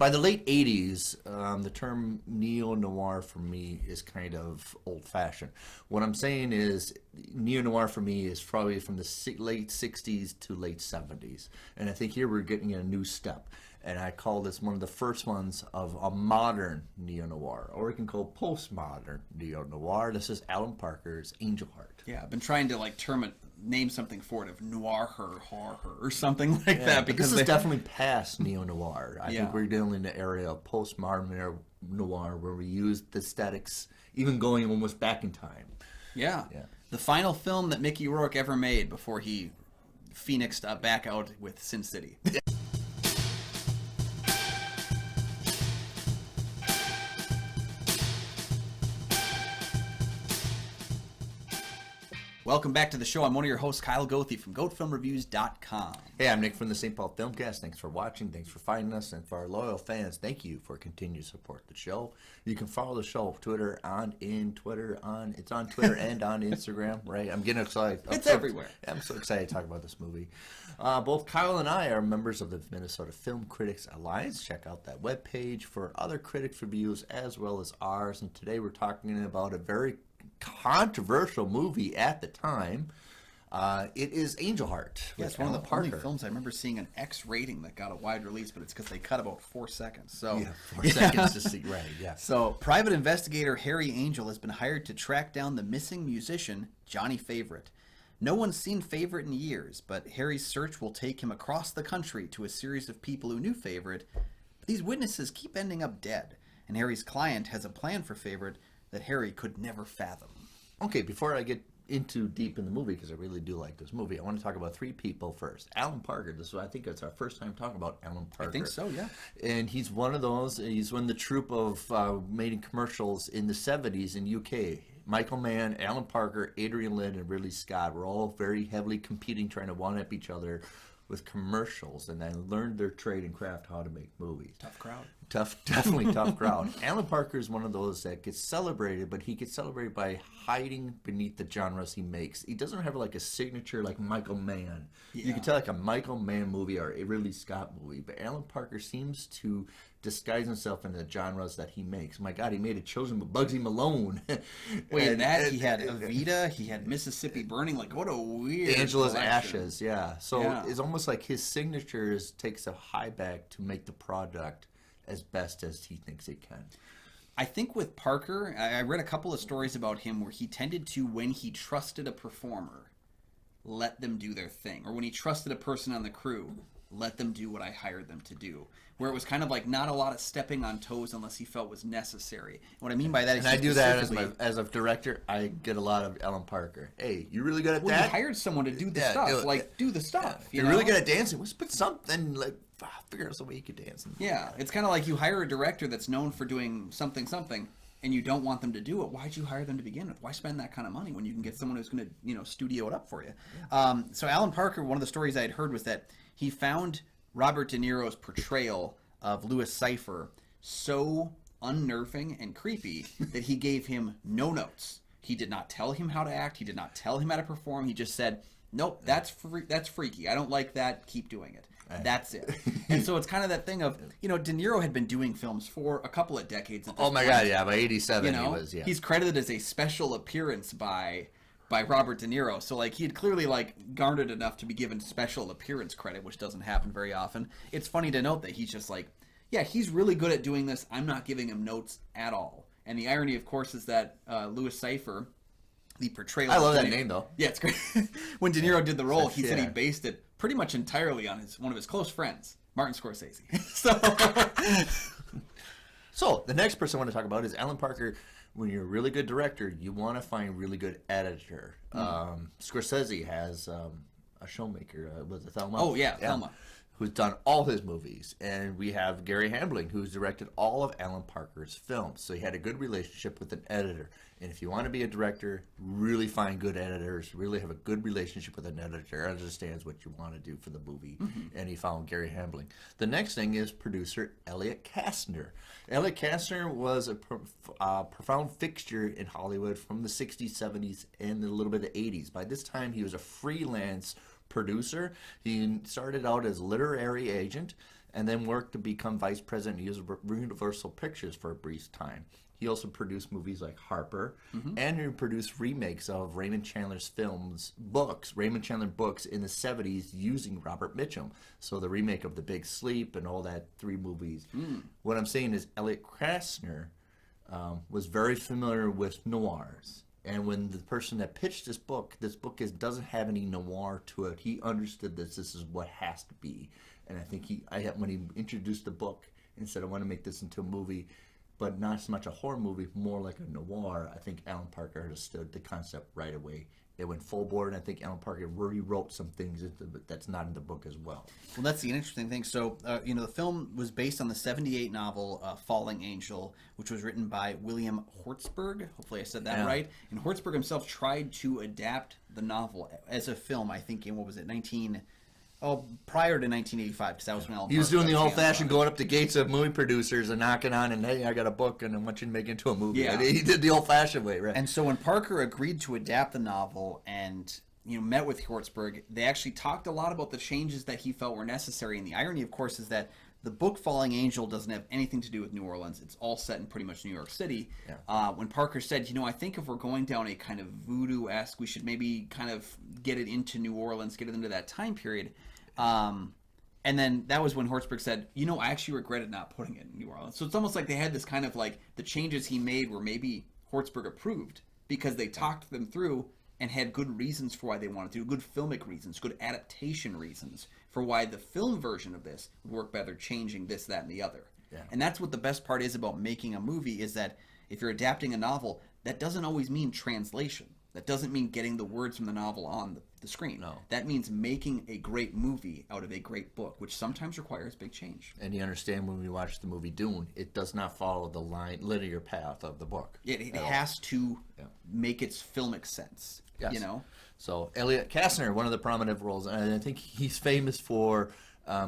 By the late 80s, the term neo-noir for me is kind of old-fashioned. What I'm saying is neo-noir for me is probably from the late 60s to late 70s. And I think here we're getting a new step. And I call this one of the first ones of a modern neo-noir, or we can call postmodern neo-noir. This is Alan Parker's Angel Heart. Yeah, I've been trying to name something for it, of noir horror or something like that. Because this is definitely past neo-noir. I think we're dealing in the area of postmodern noir where we use the aesthetics, even going almost back in time. Yeah. The final film that Mickey Rourke ever made before he phoenixed back out with Sin City. Welcome back to the show. I'm one of your hosts, Kyle Goethe from GoatFilmReviews.com. Hey, I'm Nick from the St. Paul Filmcast. Thanks for watching. Thanks for finding us. And for our loyal fans, thank you for continuing to support the show. You can follow the show on Twitter and on Instagram, right? I'm getting excited. It's everywhere. I'm so excited to talk about this movie. Both Kyle and I are members of the Minnesota Film Critics Alliance. Check out that webpage for other critics' reviews as well as ours. And today we're talking about a very controversial movie at the time. It is Angel Heart. Yeah, it's one of the only films I remember seeing an X rating that got a wide release, but it's because they cut about 4 seconds. So 4 seconds to see, right? Yeah. So, private investigator Harry Angel has been hired to track down the missing musician Johnny Favorite. No one's seen Favorite in years, but Harry's search will take him across the country to a series of people who knew Favorite. But these witnesses keep ending up dead, and Harry's client has a plan for Favorite that Harry could never fathom. Okay, before I get into deep in the movie, because I really do like this movie, I want to talk about 3 people first. Alan Parker. I think it's our first time talking about Alan Parker. I think so, yeah. And he's one of those. He's one of the troupe of making commercials in the 70s in UK. Michael Mann, Alan Parker, Adrian Lyne, and Ridley Scott were all very heavily competing, trying to one-up each other with commercials, and I learned their trade and craft how to make movies. Tough crowd. Definitely tough crowd. Alan Parker is one of those that gets celebrated, but he gets celebrated by hiding beneath the genres he makes. He doesn't have like a signature like Michael Mann. Yeah. You can tell like a Michael Mann movie or a Ridley Scott movie, but Alan Parker seems to disguise himself in the genres that he makes. My God, he made a Chosen with Bugsy Malone. He had Evita, he had Mississippi Burning. Like, what a weird Angela's collection. Ashes, yeah. So it's almost like his signature takes a high back to make the product as best as he thinks it can. I think with Parker, I read a couple of stories about him where he tended to, when he trusted a performer, let them do their thing. Or when he trusted a person on the crew, let them do what I hired them to do. Where it was kind of like not a lot of stepping on toes unless he felt was necessary. And what I mean by that is, and I do that as a director. I get a lot of Alan Parker. Hey, you really good at that? You hired someone to do the stuff. Do the stuff. You're really good at dancing. Let's put something figure out some way you could dance. Yeah, it's kind of like you hire a director that's known for doing something, and you don't want them to do it. Why'd you hire them to begin with? Why spend that kind of money when you can get someone who's going to, studio it up for you? Yeah. So Alan Parker, one of the stories I had heard was that he found Robert De Niro's portrayal of Louis Cipher so unnerving and creepy that he gave him no notes. He did not tell him how to act. He did not tell him how to perform. He just said, nope, that's freaky. I don't like that. Keep doing it. That's it. And so it's kind of that thing of, De Niro had been doing films for a couple of decades at this point. God, yeah. By 87 he was, yeah. He's credited as a special appearance by Robert De Niro. So, he had clearly, garnered enough to be given special appearance credit, which doesn't happen very often. It's funny to note that he's just he's really good at doing this. I'm not giving him notes at all. And the irony, of course, is that Louis Cipher, the portrayal... I love that name, though. Yeah, it's great. When De Niro did the role, he said he based it pretty much entirely on one of his close friends, Martin Scorsese. So, the next person I want to talk about is Alan Parker. When you're a really good director, you want to find a really good editor. Scorsese has a showmaker, was it Thelma? Oh, yeah, Thelma. Who's done all his movies. And we have Gary Hambling, who's directed all of Alan Parker's films. So he had a good relationship with an editor. And if you want to be a director, really find good editors, really have a good relationship with an editor, understands what you want to do for the movie. Mm-hmm. And he found Gary Hambling. The next thing is producer Elliot Castner. Elliot Castner was a profound fixture in Hollywood from the 60s, 70s, and a little bit of the 80s. By this time, he was a freelance producer. He started out as literary agent, and then worked to become vice president of Universal Pictures for a brief time. He also produced movies like Harper, and he produced remakes of Raymond Chandler's books in the 70s using Robert Mitchum. So the remake of The Big Sleep and all that, 3 movies. What I'm saying is Elliot Castner was very familiar with noirs. And when the person that pitched this book doesn't have any noir to it, he understood this is what has to be. And I think when he introduced the book and said, I want to make this into a movie, but not so much a horror movie, more like a noir, I think Alan Parker understood the concept right away. It went full board, and I think Alan Parker rewrote some things that's not in the book as well. Well, that's the interesting thing. So, the film was based on the 1978 novel Falling Angel, which was written by William Hortzberg. Hopefully I said that right. And Hortzberg himself tried to adapt the novel as a film, I think, in, what was it, prior to 1985, because that was when Alan He was Parker doing the got old-fashioned going up to gates of movie producers and knocking on and, hey, I got a book and I want you to make it into a movie. Yeah. He did the old-fashioned way, right? And so when Parker agreed to adapt the novel and met with Hortzberg, they actually talked a lot about the changes that he felt were necessary. And the irony, of course, is that the book Falling Angel doesn't have anything to do with New Orleans. It's all set in pretty much New York City. Yeah. When Parker said, I think if we're going down a kind of voodoo-esque, we should maybe kind of get it into New Orleans, get it into that time period. And then that was when Hortzberg said, I actually regretted not putting it in New Orleans. So it's almost like they had this kind of like the changes he made were maybe Hortzberg approved because they talked them through and had good reasons for why they wanted to, good filmic reasons, good adaptation reasons for why the film version of this would work better, changing this, that, and the other. Yeah. And that's what the best part is about making a movie, is that if you're adapting a novel, that doesn't always mean translation. That doesn't mean getting the words from the novel on the screen. No. That means making a great movie out of a great book, which sometimes requires big change. And you understand when we watch the movie Dune, it does not follow the linear path of the book. It has to make its filmic sense. Yes. So Elliot Castner, one of the prominent roles, and I think he's famous for,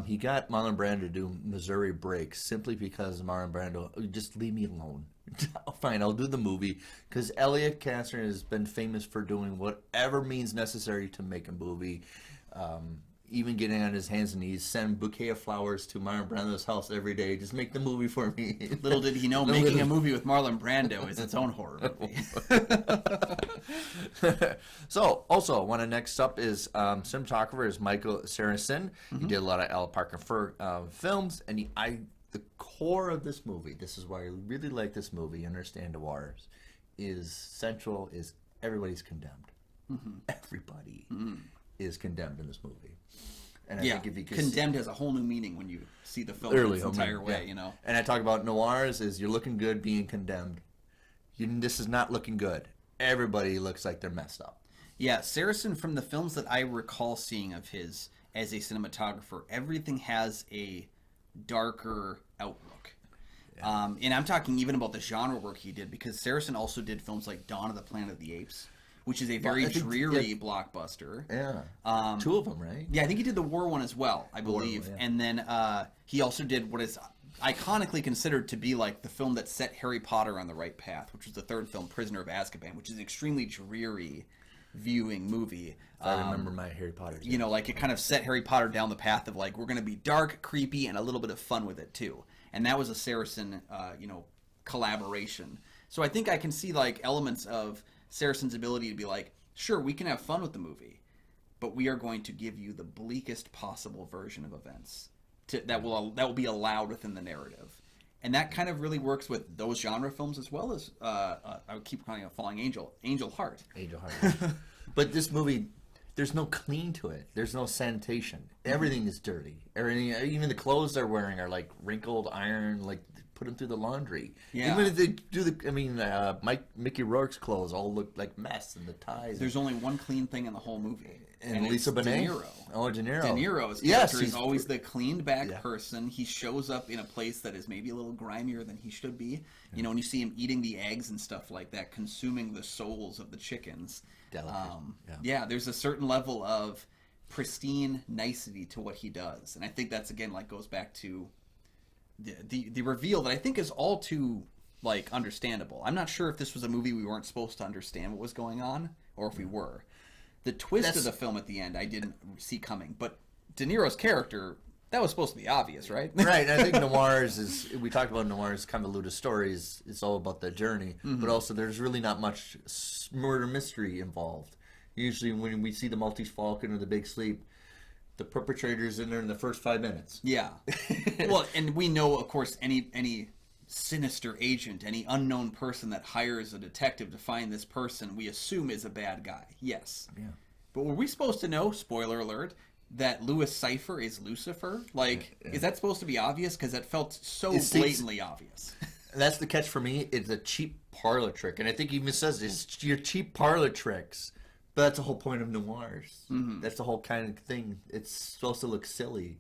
he got Marlon Brando to do Missouri Breaks simply because Marlon Brando, just leave me alone. Fine, I'll do the movie, because Elliot Castner has been famous for doing whatever means necessary to make a movie. Even getting on his hands and knees, send a bouquet of flowers to Marlon Brando's house every day. Just make the movie for me. Little did he know, making a movie with Marlon Brando is its own horror movie. So, also, one of next up is cinematographer is Michael Saracen. He did a lot of Alan Parker films, and the core of this movie, this is why I really like this movie, Understand Noirs, is everybody's condemned. Everybody is condemned in this movie. And I think if you condemned has a whole new meaning when you see the film its entire way, And I talk about noirs is you're looking good being condemned. This is not looking good. Everybody looks like they're messed up. Yeah, Saracen, from the films that I recall seeing of his as a cinematographer, everything has a darker outlook. Yeah. And I'm talking even about the genre work he did, because Saracen also did films like Dawn of the Planet of the Apes, which is a very dreary blockbuster. Yeah. 2 of them, right? Yeah, I think he did the war one as well, I believe. Yeah. And then he also did what is iconically considered to be like the film that set Harry Potter on the right path, which was the 3rd film, Prisoner of Azkaban, which is an extremely dreary viewing movie. I remember my Harry Potter. Like it kind of set Harry Potter down the path of like, we're going to be dark, creepy, and a little bit of fun with it too. And that was a Saracen, collaboration. So I think I can see like elements of Saracen's ability to be like, sure, we can have fun with the movie, but we are going to give you the bleakest possible version of events that will be allowed within the narrative. And that kind of really works with those genre films, as well as I would keep calling it Falling Angel, Angel Heart. But this movie, there's no clean to it. There's no sanitation. Everything is dirty. Everything, even the clothes they're wearing are like wrinkled iron, like put them through the laundry. Yeah. Even if they do Mickey Rourke's clothes all look like mess, and the ties. There's only one clean thing in the whole movie. And Lisa Bonet. De Niro. Oh, De Niro. De Niro's character is always the cleaned back person. He shows up in a place that is maybe a little grimier than he should be. Yeah. And you see him eating the eggs and stuff like that, consuming the souls of the chickens. There's a certain level of pristine nicety to what he does. And I think that's, again, like goes back to the reveal that I think is all too understandable. I'm not sure if this was a movie we weren't supposed to understand what was going on, or if we were. The twist of the film at the end I didn't see coming, but De Niro's character That was supposed to be obvious, right? Right. I think noirs we talked about noirs, convoluted stories. It's all about the journey, but also there's really not much murder mystery involved. Usually, when we see the Maltese Falcon or the Big Sleep, the perpetrator's in there in the first 5 minutes. Yeah. Well, and we know, of course, any sinister agent, any unknown person that hires a detective to find this person, we assume is a bad guy. Yes. Yeah. But were we supposed to know, spoiler alert, that Louis Cipher is Lucifer? Like, is that supposed to be obvious? Because that felt so blatantly obvious. That's the catch for me. It's a cheap parlor trick. And I think he even says it's your cheap parlor tricks. But that's the whole point of noirs. That's the whole kind of thing. It's supposed to look silly.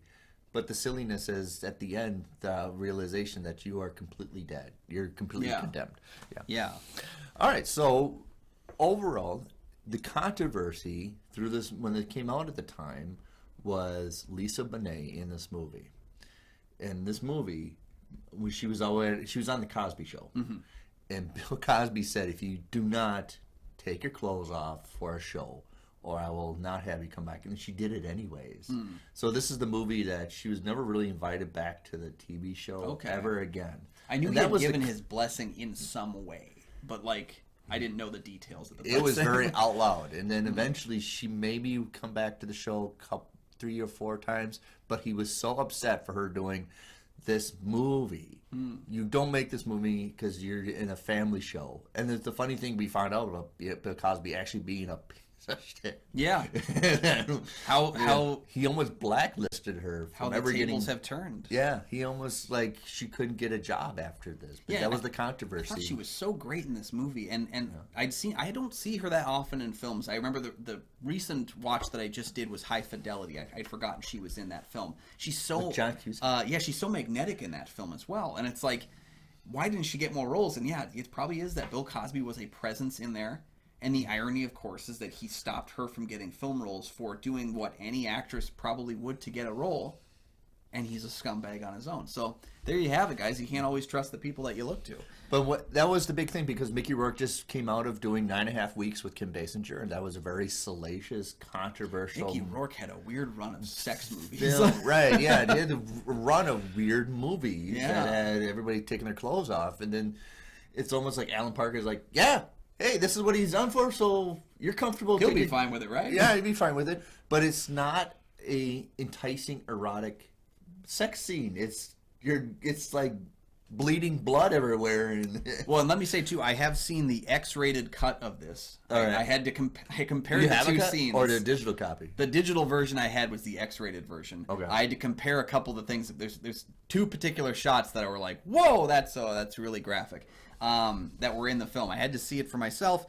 But the silliness is, at the end, the realization that you are completely dead. You're completely condemned. Yeah. All right. So, overall, the controversy through this, when it came out at the time, was Lisa Bonet in this movie. In this movie, she was on the Cosby Show, and Bill Cosby said, "If you do not take your clothes off for a show, or I will not have you come back." And she did it anyways. So this is the movie that she was never really invited back to the TV show ever again. I knew he had given his blessing in some way, but like, I didn't know the details of the blessing. It was very out loud. And then eventually she maybe would come back to the show 3 or 4 times, but he was so upset for her doing this movie. You don't make this movie because you're in a family show. And the funny thing we found out about Bill Cosby actually being a piece of shit. Yeah. How he almost blacklisted her from how the ever tables getting. have turned. Yeah, he almost she couldn't get a job after this. But that was the controversy. I thought she was so great in this movie, and I don't see her that often in films. I remember the recent watch that I just did was High Fidelity. I'd forgotten she was in that film. She's so With John Cusack. she's so magnetic in that film as well. And it's like, why didn't she get more roles? And yeah, it probably is that Bill Cosby was a presence in there. And the irony, of course, is that he stopped her from getting film roles for doing what any actress probably would to get a role, and he's a scumbag on his own. So there you have it, guys. You can't always trust the people that you look to. But that was the big thing, because Mickey Rourke just came out of doing 9.5 Weeks with Kim Basinger, and that was a very salacious, controversial. Mickey Rourke had a weird run of sex movies. Film, right? Yeah, he had a run of weird movies Yeah. that had everybody taking their clothes off, and then it's almost like Alan Parker's like, yeah. Hey, this is what he's done for, so you're comfortable. He'll be fine with it, right? Yeah, he'd be fine with it. But it's not a enticing erotic sex scene. It's like bleeding blood everywhere. And Well, and let me say too, I have seen the X-rated cut of this. All right. I had to I compared you the have a two cut? scenes. Or the digital copy. The digital version I had was the X-rated version. Okay. I had to compare a couple of things. There's 2 particular shots that were like, whoa, that's really graphic. That were in the film. I had to see it for myself.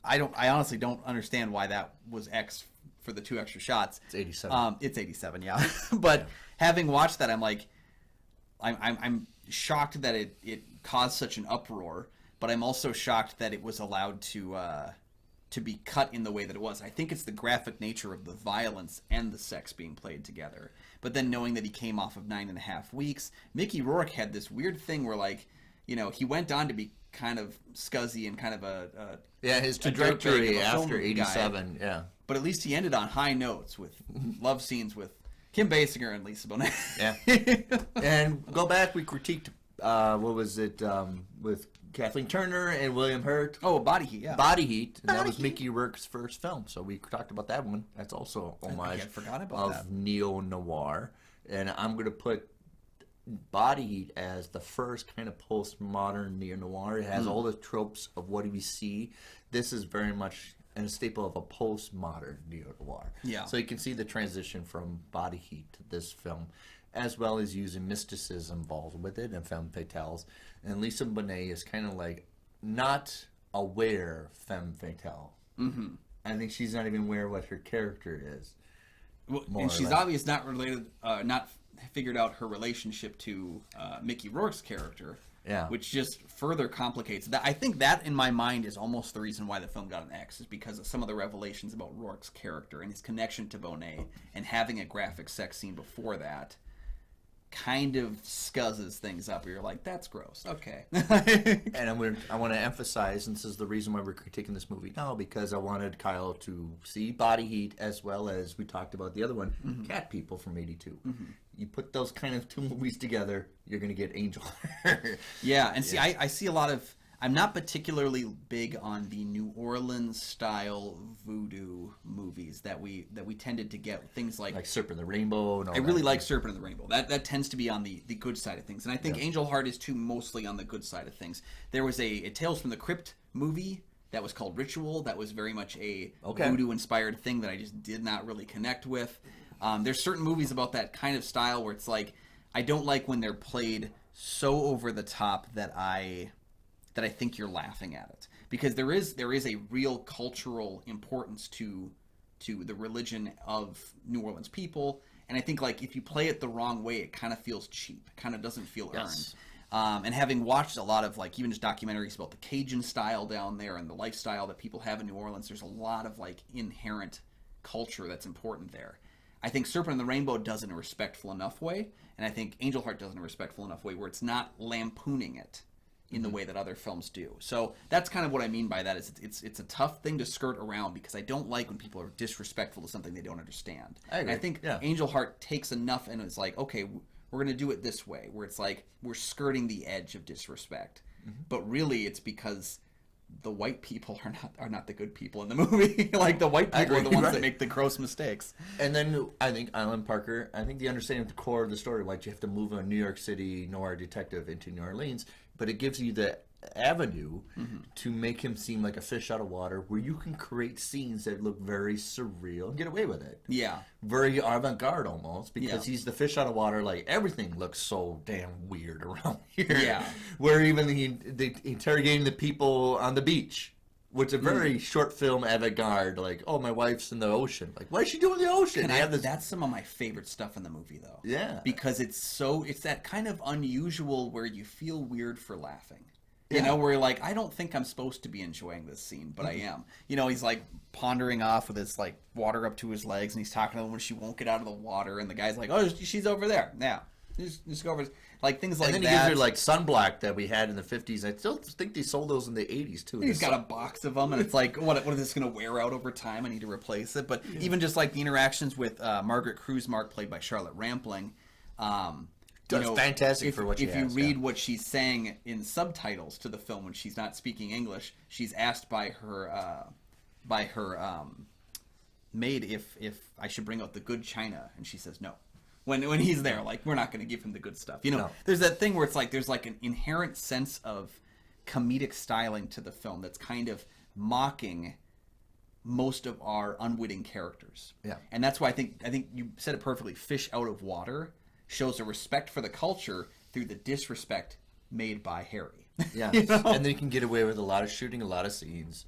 I honestly don't understand why that was X for the 2 extra shots. It's 87. It's 87, yeah. But having watched that, I'm like, I'm shocked that it caused such an uproar. But I'm also shocked that it was allowed to be cut in the way that it was. I think it's the graphic nature of the violence and the sex being played together. But then knowing that he came off of 9.5 Weeks, Mickey Rourke had this weird thing where, like, you know, he went on to be kind of scuzzy and kind of his a trajectory dirtbag of a after film 87, guy. yeah. But at least he ended on high notes with love scenes with Kim Basinger and Lisa Bonet. Yeah. And go back, we critiqued, what was it, with Kathleen Turner and William Hurt. Oh, Body Heat, yeah. Body Heat, and that was Mickey Rourke's first film, so we talked about that one. That's also homage had forgotten about that. neo-noir. And I'm going to put Body Heat as the first kind of postmodern neo-noir. It has all the tropes of what we see. This is very much a staple of a postmodern neo-noir. Yeah. So you can see the transition from Body Heat to this film, as well as using mysticism involved with it and femme fatales. And Lisa Bonet is kind of like not aware femme fatale. Mm-hmm. I think she's not even aware what her character is. Well, and she's obviously not related, not figured out her relationship to Mickey Rourke's character, which just further complicates that. I think that, in my mind, is almost the reason why the film got an X, is because of some of the revelations about Rourke's character and his connection to Bonet, and having a graphic sex scene before that kind of scuzzes things up. Where you're like, that's gross. Okay. And I want to emphasize, and this is the reason why we're critiquing this movie now, because I wanted Kyle to see Body Heat, as well as we talked about the other one, Cat People from '82. you put those kind of two movies together, you're going to get Angel. Yeah, and see, I see a lot of. I'm not particularly big on the New Orleans style voodoo movies that we tended to get, things like Serpent and the Rainbow. And all I really that. like Serpent and the Rainbow. That tends to be on the good side of things, and I think Angel Heart is too mostly on the good side of things. There was a Tales from the Crypt movie that was called Ritual. That was very much a voodoo inspired thing that I just did not really connect with. There's certain movies about that kind of style where it's like I don't like when they're played so over the top that I think you're laughing at it, because there is a real cultural importance to the religion of New Orleans people, and I think like if you play it the wrong way, it kind of feels cheap. It kind of doesn't feel earned. And having watched a lot of like even just documentaries about the Cajun style down there and the lifestyle that people have in New Orleans, there's a lot of like inherent culture that's important there. I think Serpent and the Rainbow does it in a respectful enough way, and I think Angel Heart does it in a respectful enough way where it's not lampooning it in the way that other films do. So that's kind of what I mean by that. Is it's a tough thing to skirt around, because I don't like when people are disrespectful to something they don't understand. I agree. And I think Angel Heart takes enough and it's like, okay, we're going to do it this way, where it's like we're skirting the edge of disrespect. But really it's because the white people are not the good people in the movie. Like the white people are the ones that make the gross mistakes. And then I think Alan Parker, I think the understanding of the core of the story, like you have to move a New York City noir detective into New Orleans, but it gives you the avenue to make him seem like a fish out of water, where you can create scenes that look very surreal and get away with it. Yeah. Very avant-garde almost, because he's the fish out of water. Like everything looks so damn weird around here. Yeah. Where even they interrogating the people on the beach, which is a very short film avant-garde. Like, oh, my wife's in the ocean. Like, what is she doing in the ocean? That's some of my favorite stuff in the movie, though. Yeah. Because it's that kind of unusual where you feel weird for laughing. You know, where you're like, I don't think I'm supposed to be enjoying this scene, but I am. You know, he's like pondering off with his like water up to his legs, and he's talking to the woman, she won't get out of the water, and the guy's like, oh, she's over there. Yeah. Just go over. Like things like that. And then he gives her like sunblock that we had in the 50s. I still think they sold those in the 80s too. He's got a box of them, and it's like, what is this going to wear out over time? I need to replace it. But even just like the interactions with Margaret Krusmark, played by Charlotte Rampling, That's fantastic for what she has. If you read what she's saying in subtitles to the film when she's not speaking English, she's asked by her maid if I should bring out the good china, and she says no. When he's there, like, we're not going to give him the good stuff. You know, there's that thing where it's like there's like an inherent sense of comedic styling to the film that's kind of mocking most of our unwitting characters. Yeah, and that's why I think you said it perfectly. Fish out of water shows a respect for the culture through the disrespect made by Harry. Yeah, you know? And then you can get away with a lot of shooting, a lot of scenes,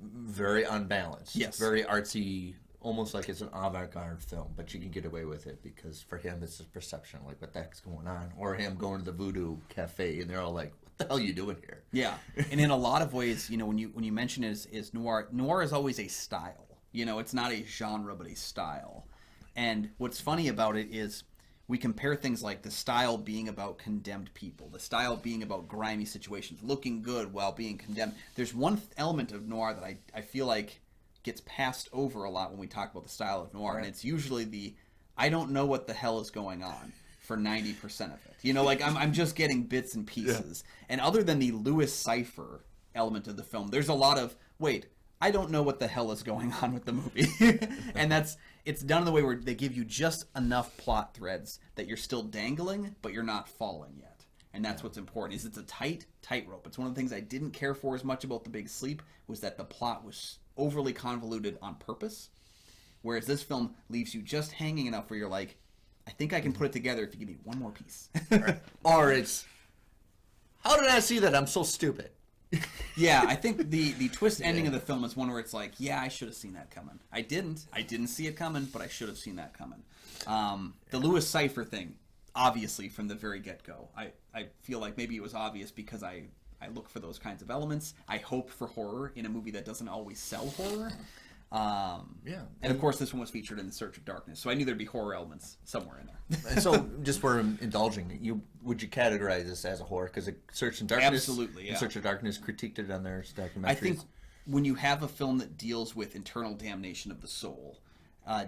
very unbalanced. Yes, very artsy, almost like it's an avant-garde film, but you can get away with it because for him it's his perception, like what the heck's going on, or him going to the voodoo cafe and they're all like, what the hell are you doing here? Yeah, and in a lot of ways, you know, when you mention it is noir is always a style. You know, it's not a genre but a style. And what's funny about it is we compare things like the style being about condemned people, the style being about grimy situations, looking good while being condemned. There's one element of noir that I feel like gets passed over a lot when we talk about the style of noir, and it's usually I don't know what the hell is going on for 90% of it. You know, like I'm just getting bits and pieces. Yeah. And other than the Lewis Cipher element of the film, there's a lot of, wait, I don't know what the hell is going on with the movie. And it's done in the way where they give you just enough plot threads that you're still dangling, but you're not falling yet. And that's what's important, is it's a tightrope. It's one of the things I didn't care for as much about The Big Sleep, was that the plot was overly convoluted on purpose, whereas this film leaves you just hanging enough where you're like, I think I can put it together if you give me one more piece. Or it's, how did I see that? I'm so stupid. Yeah, I think the twist ending of the film is one where it's like, yeah, I should have seen that coming. I didn't see it coming, but I should have seen that coming. The Lewis Cipher thing, obviously from the very get-go, I feel like maybe it was obvious because I look for those kinds of elements. I hope for horror in a movie that doesn't always sell horror. And of course, this one was featured in The Search of Darkness, so I knew there'd be horror elements somewhere in there. And so, just for indulging, would you categorize this as a horror? Because Search of Darkness, absolutely, yeah. Search of Darkness critiqued it on their documentaries. I think when you have a film that deals with internal damnation of the soul,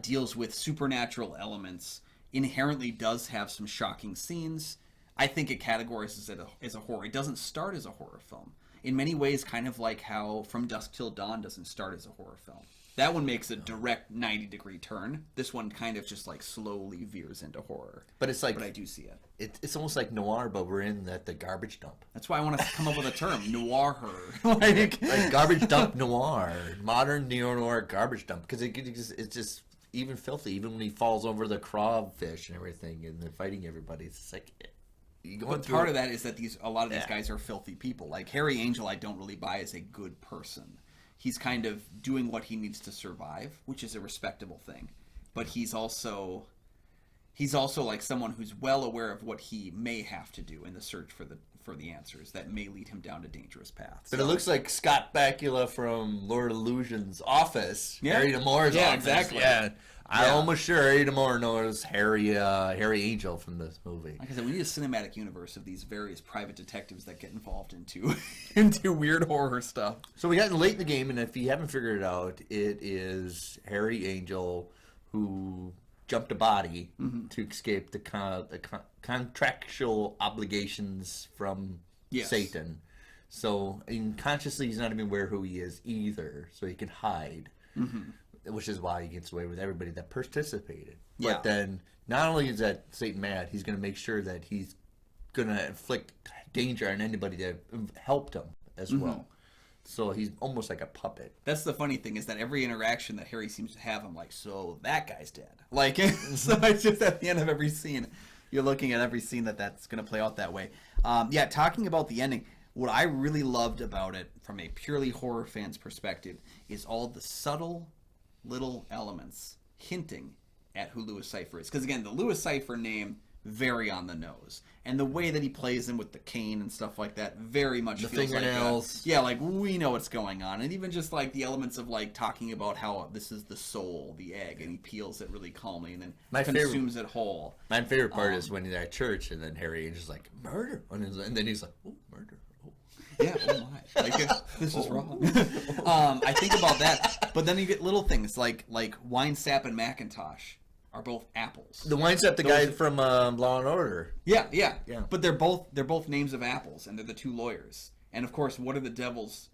deals with supernatural elements inherently does have some shocking scenes. I think it categorizes it as a horror. It doesn't start as a horror film. In many ways, kind of like how From Dusk Till Dawn doesn't start as a horror film. That one makes a direct 90-degree turn. This one kind of just like slowly veers into horror. But it's like, but I do see it. It's almost like noir, but we're in the garbage dump. That's why I want to come up with a term, noir horror. like garbage dump noir, modern neo-noir garbage dump, because it's just even filthy. Even when he falls over the crawfish and everything, and they're fighting everybody, it's like. But part of that is that a lot of these guys are filthy people. Like Harry Angel, I don't really buy as a good person. He's kind of doing what he needs to survive, which is a respectable thing. But he's also like someone who's well aware of what he may have to do in the search for the answers that may lead him down a dangerous path. But it looks like Scott Bakula from Lord of Illusion's office. Yeah. Harry D'Amour's office. Exactly. Yeah. I'm almost sure Harry D'Amour knows Harry Angel from this movie. Like I said, we need a cinematic universe of these various private detectives that get involved into weird horror stuff. So we got late in the game, and if you haven't figured it out, it is Harry Angel who jumped a body to escape the contractual obligations from Satan. So unconsciously, he's not even aware who he is either, so he can hide. Which is why he gets away with everybody that participated. Yeah. But then, not only is that Satan mad, he's going to make sure that he's going to inflict danger on anybody that helped him as well. So he's almost like a puppet. That's the funny thing, is that every interaction that Harry seems to have, I'm like, so that guy's dead. Like, so it's just at the end of every scene, you're looking at every scene that's going to play out that way. Talking about the ending, what I really loved about it, from a purely horror fan's perspective, is all the subtle little elements hinting at who Louis Cipher is. Because again, the Louis Cipher name, very on the nose, and the way that he plays him with the cane and stuff like that, very much the feels fingernails. like we know what's going on. And even just like the elements of like talking about how this is the soul, the egg, and he peels it really calmly and then consumes it whole. My favorite part is when he's at church and then Harry Angel's like, murder, and then he's like, oh, murder. Yeah, oh my. Like, this is wrong. I think about that, but then you get little things like Winesap and Macintosh are both apples. The Winesap, the guy from Law and Order. Yeah. But they're both names of apples, and they're the two lawyers. And of course, what are the devil's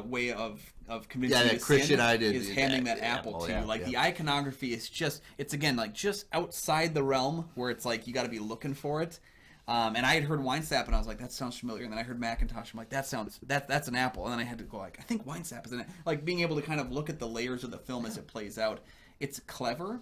way of convincing you to sin is handing that apple to you. The iconography is it's again like just outside the realm where it's like you got to be looking for it. And I had heard Winesap, and I was like, that sounds familiar. And then I heard Macintosh, I'm like, that's an apple. And then I had to go like, I think Winesap is in it. Like being able to kind of look at the layers of the film as it plays out. It's clever.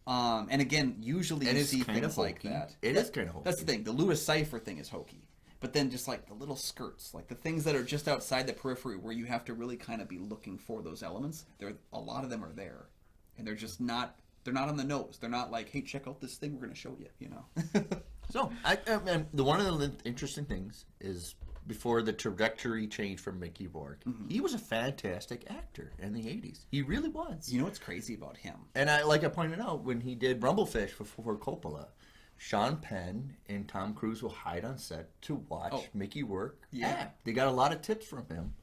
And again, usually you see things like that. It is kind of hokey. That's the thing. The Louis Cipher thing is hokey. But then just like the little skirts, like the things that are just outside the periphery where you have to really kind of be looking for those elements, a lot of them are there. And they're just not, they're not on the nose. They're not like, hey, check out this thing we're going to show you, you know. So, one of the interesting things is before the trajectory changed for Mickey Rourke, he was a fantastic actor in the 80s. He really was. You know what's crazy about him? And I pointed out, when he did Rumblefish for Coppola, Sean Penn and Tom Cruise will hide on set to watch Mickey Rourke act. They got a lot of tips from him.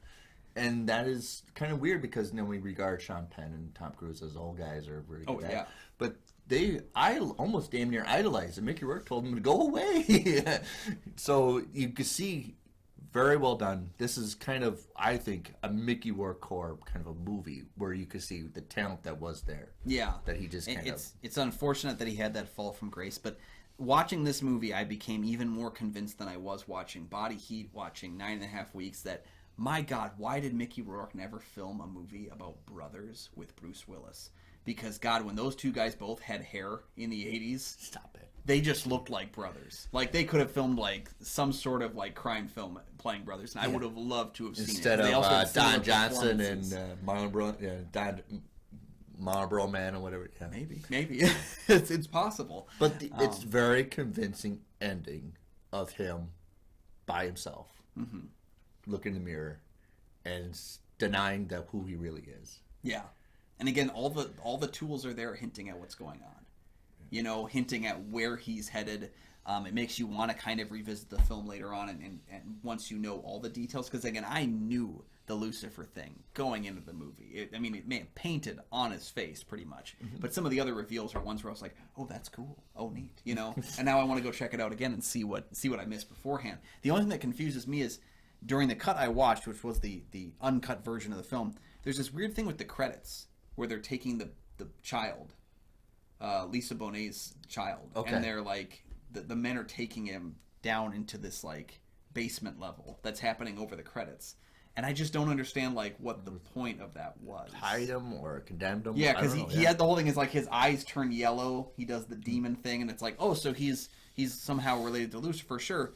And that is kind of weird because we regard Sean Penn and Tom Cruise as old guys or really good at. But I almost damn near idolized it. Mickey Rourke told him to go away. So you can see, very well done. This is kind of, I think, a Mickey Rourke core kind of a movie where you could see the talent that was there. Yeah. That he just kind of... It's unfortunate that he had that fall from grace, but watching this movie, I became even more convinced than I was watching Body Heat, watching 9.5 Weeks, that, my God, why did Mickey Rourke never film a movie about brothers with Bruce Willis? Because, God, when those two guys both had hair in the 80s... Stop it. They just looked like brothers. Like, they could have filmed, like, some sort of, like, crime film playing brothers, and I would have loved to have seen Instead it. Instead of Don Johnson and Marlboro Man or whatever. Yeah. Maybe. It's possible. But it's very convincing ending of him by himself. Mm-hmm. Look in the mirror and denying that who he really is. Yeah. And again, all the tools are there hinting at what's going on. You know, hinting at where he's headed. It makes you want to kind of revisit the film later on and once you know all the details. Because again, I knew the Lucifer thing going into the movie. I mean, it may have painted on his face pretty much. But some of the other reveals are ones where I was like, oh, that's cool. Oh, neat. You know? And now I want to go check it out again and see what I missed beforehand. The only thing that confuses me is during the cut I watched, which was the uncut version of the film, there's this weird thing with the credits where they're taking the child, Lisa Bonet's child, and they're like, the men are taking him down into this like basement level that's happening over the credits. And I just don't understand like what the point of that was. Hide him or condemned him? Yeah, because he had the whole thing is like his eyes turn yellow. He does the demon thing, and it's like, oh, so he's somehow related to Lucifer. Sure.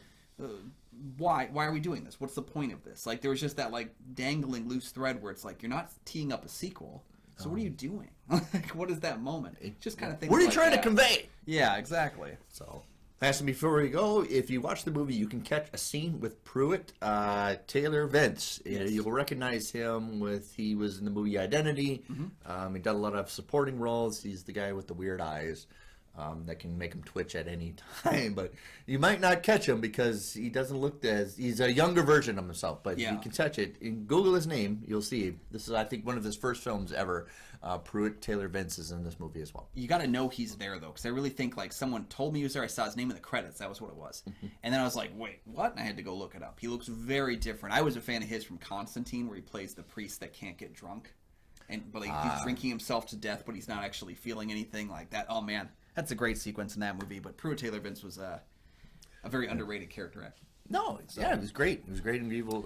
Why are we doing this? What's the point of this? Like there was just that like dangling loose thread where it's like you're not teeing up a sequel. So what are you doing? Like what is that moment? It just kind of things. What are you like trying that. to convey? Yeah, exactly. So. And before we go, if you watch the movie, you can catch a scene with Pruitt Taylor Vince. Yes. You'll recognize him he was in the movie Identity. He did a lot of supporting roles. He's the guy with the weird eyes that can make him twitch at any time. But you might not catch him because he doesn't look he's a younger version of himself. But you can touch it. In Google his name, you'll see. This is, I think, one of his first films ever. Pruitt Taylor Vince is in this movie as well. You got to know he's there though, because I really think like someone told me he was there. I saw his name in the credits. That was what it was. And then I was like, wait, what? And I had to go look it up. He looks very different. I was a fan of his from Constantine, where he plays the priest that can't get drunk, but he's drinking himself to death, but he's not actually feeling anything like that. Oh man, that's a great sequence in that movie. But Pruitt Taylor Vince was a very underrated character actor. No, it was great. It was great in Evil,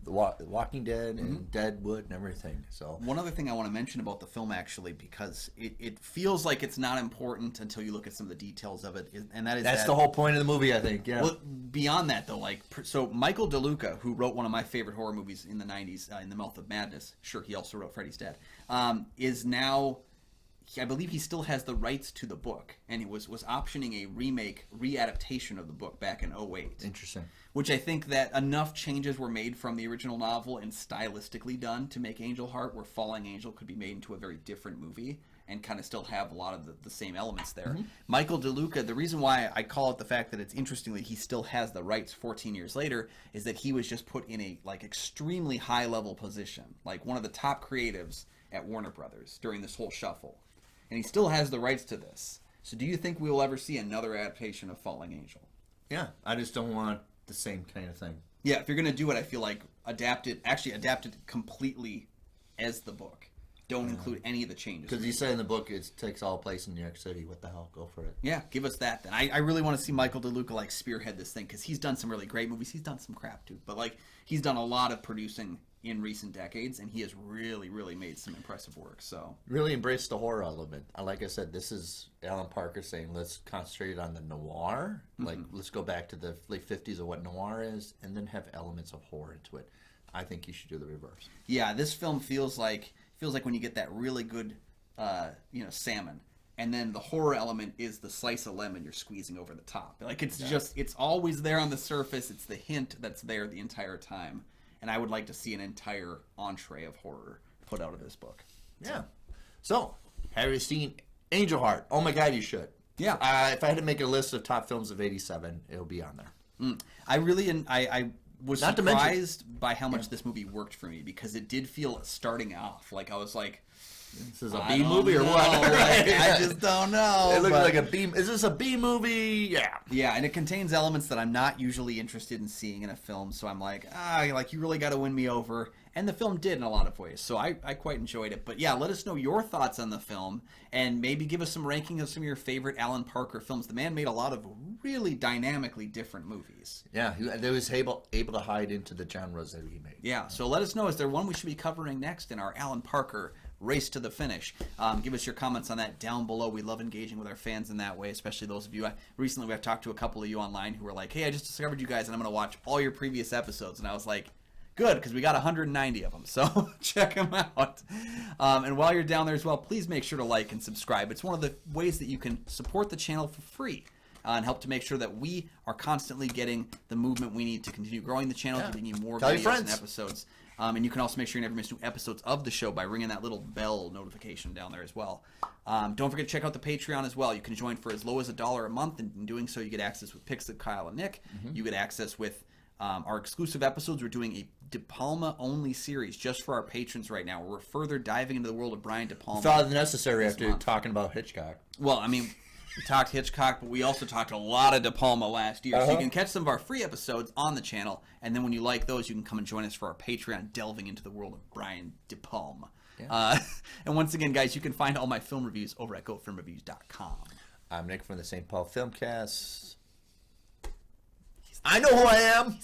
The Walking Dead and Deadwood and everything. So one other thing I want to mention about the film, actually, because it feels like it's not important until you look at some of the details of it, and that's the whole point of the movie, I think. Yeah. Well, beyond that, though, so Michael DeLuca, who wrote one of my favorite horror movies in the '90s, In the Mouth of Madness. Sure, he also wrote Freddy's Dead. Is now. I believe he still has the rights to the book, and he was optioning a readaptation of the book back in 2008. Interesting. Which I think that enough changes were made from the original novel and stylistically done to make Angel Heart, where Falling Angel could be made into a very different movie and kind of still have a lot of the same elements there. Michael DeLuca, the reason why I call it the fact that it's interesting that he still has the rights 14 years later is that he was just put in a like extremely high level position, like one of the top creatives at Warner Brothers during this whole shuffle. And he still has the rights to this. So do you think we will ever see another adaptation of Falling Angel? Yeah, I just don't want the same kind of thing. Yeah, if you're going to do it, I feel like adapt it completely as the book. Don't include any of the changes. Because you say in the book it takes all place in New York City. What the hell? Go for it. Yeah, give us that then. I really want to see Michael DeLuca like spearhead this thing, because he's done some really great movies. He's done some crap too. But like he's done a lot of producing in recent decades, and he has really, really made some impressive work. So really embrace the horror element. Like I said, this is Alan Parker saying, let's concentrate on the noir. Like, let's go back to the late 50s of what noir is, and then have elements of horror into it. I think you should do the reverse. Yeah, this film feels like when you get that really good, salmon, and then the horror element is the slice of lemon you're squeezing over the top. Like it's always there on the surface. It's the hint that's there the entire time. And I would like to see an entire entree of horror put out of this book. Yeah. So, have you seen Angel Heart? Oh my God, you should. Yeah. If I had to make a list of top films of '87, it'll be on there. I was surprised by how much this movie worked for me, because it did feel starting off like I was like, this is a B movie or what? Like, I just don't know. It looks like a B. Is this a B movie? Yeah. Yeah, and it contains elements that I'm not usually interested in seeing in a film, so I'm like, you really got to win me over. And the film did in a lot of ways, so I quite enjoyed it. But yeah, let us know your thoughts on the film, and maybe give us some ranking of some of your favorite Alan Parker films. The man made a lot of really dynamically different movies. Yeah, he was able to hide into the genres that he made. Yeah, so let us know, is there one we should be covering next in our Alan Parker race to the finish? Give us your comments on that down below. We love engaging with our fans in that way, especially those of you. Recently, I've talked to a couple of you online who were like, hey, I just discovered you guys, and I'm going to watch all your previous episodes. And I was like, good, because we got 190 of them, so check them out. And while you're down there as well, please make sure to like and subscribe. It's one of the ways that you can support the channel for free and help to make sure that we are constantly getting the movement we need to continue growing the channel, giving you more videos and episodes. And you can also make sure you never miss new episodes of the show by ringing that little bell notification down there as well. Don't forget to check out the Patreon as well. You can join for as low as $1 a month, and in doing so, you get access with Pics of Kyle and Nick. You get access with Our exclusive episodes, we're doing a De Palma only series just for our patrons right now. We're further diving into the world of Brian De Palma. Felt necessary this after month. talking about Hitchcock. Well, I mean, we talked Hitchcock, but we also talked a lot of De Palma last year. So you can catch some of our free episodes on the channel, and then when you like those, you can come and join us for our Patreon, delving into the world of Brian De Palma. Yeah. And once again, guys, you can find all my film reviews over at GoFilmReviews.com. I'm Nick from the St. Paul Filmcast. I know who I am.